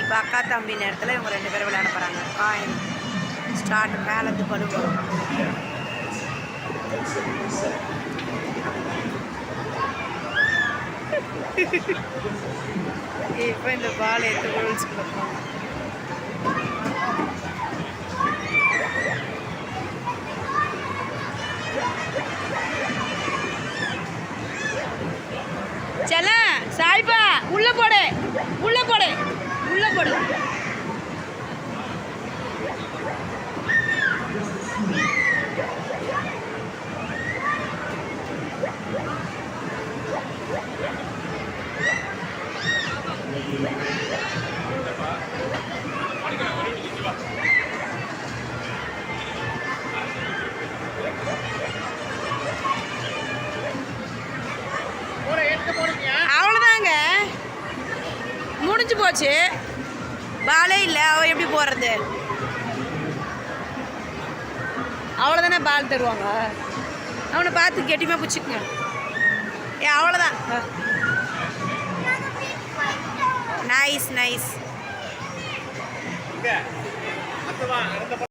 இப்போ அக்கா தம்பி நேரத்தில் இவங்க 2 பேரும் விளையாட போகிறாங்க. காயின் ஸ்டார்ட் மேலேருந்து படுவோம். இப்போ இந்த பால் எடுத்து ரூல்ஸ் கொடுப்போம். செல்ல சாய்பா உள்ள போடு உள்ள போடு உள்ள போடு. அவ்வளோதாங்க, முடிஞ்சு போச்சு. பாலே இல்லை, அவன் எப்படி போடுறது? அவ்வளோதானே, பால் தருவாங்க. அவனை பார்த்து கெட்டியமாக பிடிச்சிக்குங்க. அவ்வளோதான். Nice nice.